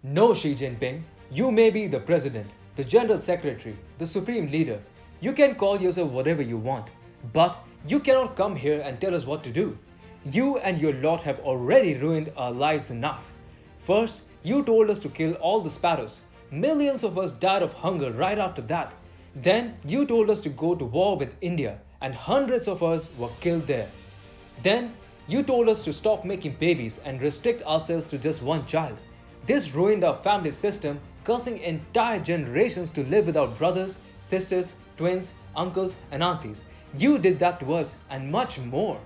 No, Xi Jinping, you may be the president, the general secretary, the supreme leader. You can call yourself whatever you want, but you cannot come here and tell us what to do. You and your lot have already ruined our lives enough. First, you told us to kill all the sparrows. Millions of us died of hunger right after that. Then, you told us to go to war with India, and hundreds of us were killed there. Then, you told us to stop making babies and restrict ourselves to just one child. This ruined our family system, causing entire generations to live without brothers, sisters, twins, uncles, and aunties. You did that to us and much more.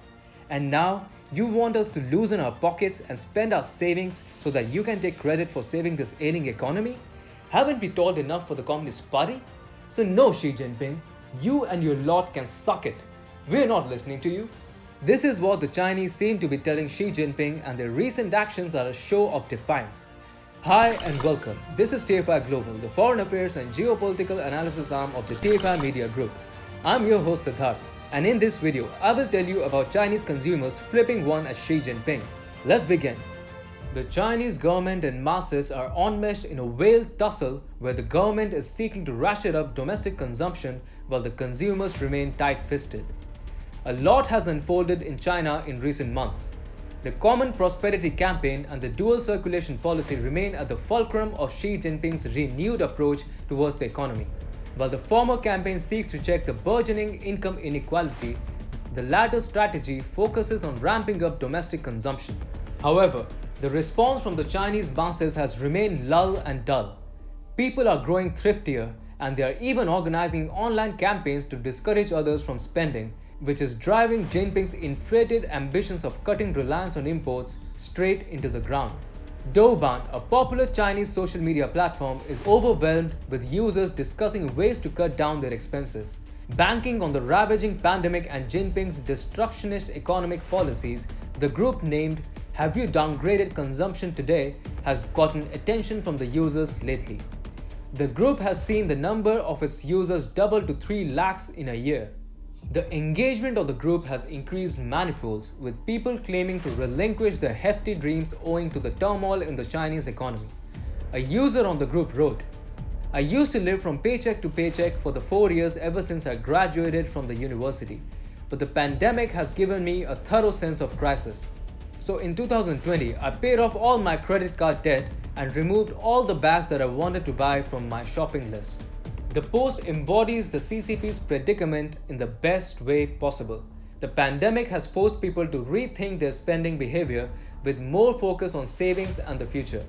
And now, you want us to loosen our pockets and spend our savings so that you can take credit for saving this ailing economy? Haven't we toiled enough for the Communist Party? So no, Xi Jinping, you and your lot can suck it. We're not listening to you. This is what the Chinese seem to be telling Xi Jinping, and their recent actions are a show of defiance. Hi and welcome. This is TFI Global, the foreign affairs and geopolitical analysis arm of the TFI Media Group. I'm your host Siddharth, and in this video, I will tell you about Chinese consumers flipping one at Xi Jinping. Let's begin. The Chinese government and masses are enmeshed in a veiled tussle where the government is seeking to ratchet up domestic consumption while the consumers remain tight-fisted. A lot has unfolded in China in recent months. The Common Prosperity Campaign and the dual circulation policy remain at the fulcrum of Xi Jinping's renewed approach towards the economy. While the former campaign seeks to check the burgeoning income inequality, the latter strategy focuses on ramping up domestic consumption. However, the response from the Chinese masses has remained lull and dull. People are growing thriftier, and they are even organizing online campaigns to discourage others from spending, which is driving Jinping's inflated ambitions of cutting reliance on imports straight into the ground. Douban, a popular Chinese social media platform, is overwhelmed with users discussing ways to cut down their expenses. Banking on the ravaging pandemic and Jinping's destructionist economic policies, the group named "Have You Downgraded Consumption Today?" has gotten attention from the users lately. The group has seen the number of its users double to 3 lakhs in a year. The engagement of the group has increased manifolds, with people claiming to relinquish their hefty dreams owing to the turmoil in the Chinese economy. A user on the group wrote, "I used to live from paycheck to paycheck for the 4 years ever since I graduated from the university, but the pandemic has given me a thorough sense of crisis. So in 2020, I paid off all my credit card debt and removed all the bags that I wanted to buy from my shopping list." The post embodies the CCP's predicament in the best way possible. The pandemic has forced people to rethink their spending behavior with more focus on savings and the future.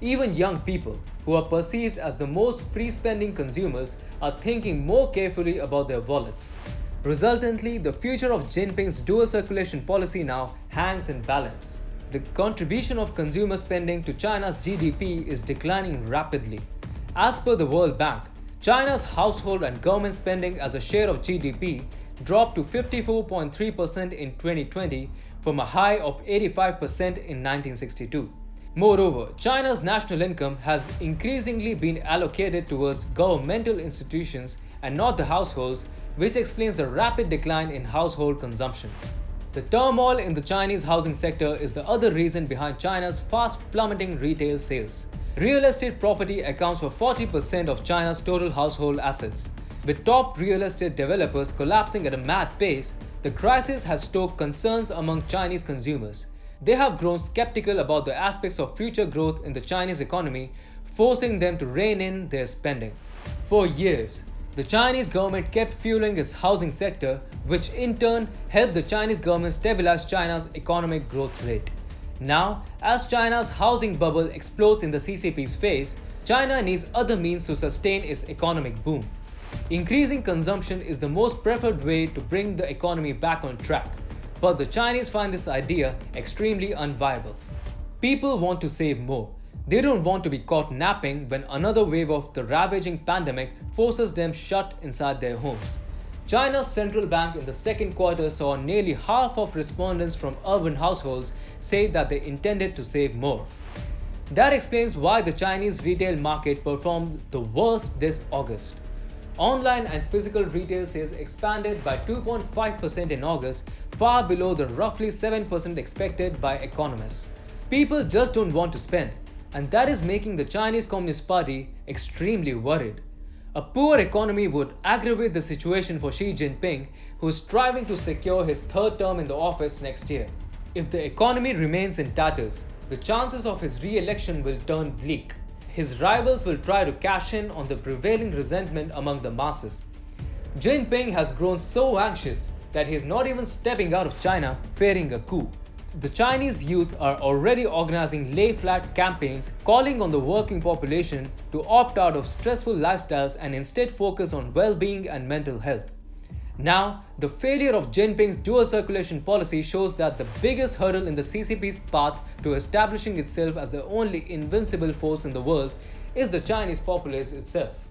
Even young people, who are perceived as the most free-spending consumers, are thinking more carefully about their wallets. Resultantly, the future of Jinping's dual circulation policy now hangs in balance. The contribution of consumer spending to China's GDP is declining rapidly. As per the World Bank, China's household and government spending as a share of GDP dropped to 54.3% in 2020 from a high of 85% in 1962. Moreover, China's national income has increasingly been allocated towards governmental institutions and not the households, which explains the rapid decline in household consumption. The turmoil in the Chinese housing sector is the other reason behind China's fast plummeting retail sales. Real estate property accounts for 40% of China's total household assets. With top real estate developers collapsing at a mad pace, the crisis has stoked concerns among Chinese consumers. They have grown skeptical about the aspects of future growth in the Chinese economy, forcing them to rein in their spending. For years, the Chinese government kept fueling its housing sector, which in turn helped the Chinese government stabilize China's economic growth rate. Now, as China's housing bubble explodes in the CCP's face, China needs other means to sustain its economic boom. Increasing consumption is the most preferred way to bring the economy back on track, but the Chinese find this idea extremely unviable. People want to save more. They don't want to be caught napping when another wave of the ravaging pandemic forces them shut inside their homes. China's central bank in the second quarter saw nearly half of respondents from urban households say that they intended to save more. That explains why the Chinese retail market performed the worst this August. Online and physical retail sales expanded by 2.5% in August, far below the roughly 7% expected by economists. People just don't want to spend, and that is making the Chinese Communist Party extremely worried. A poor economy would aggravate the situation for Xi Jinping, who is striving to secure his third term in the office next year. If the economy remains in tatters, the chances of his re-election will turn bleak. His rivals will try to cash in on the prevailing resentment among the masses. Jinping has grown so anxious that he is not even stepping out of China fearing a coup. The Chinese youth are already organizing lay-flat campaigns calling on the working population to opt out of stressful lifestyles and instead focus on well-being and mental health. Now, the failure of Jinping's dual circulation policy shows that the biggest hurdle in the CCP's path to establishing itself as the only invincible force in the world is the Chinese populace itself.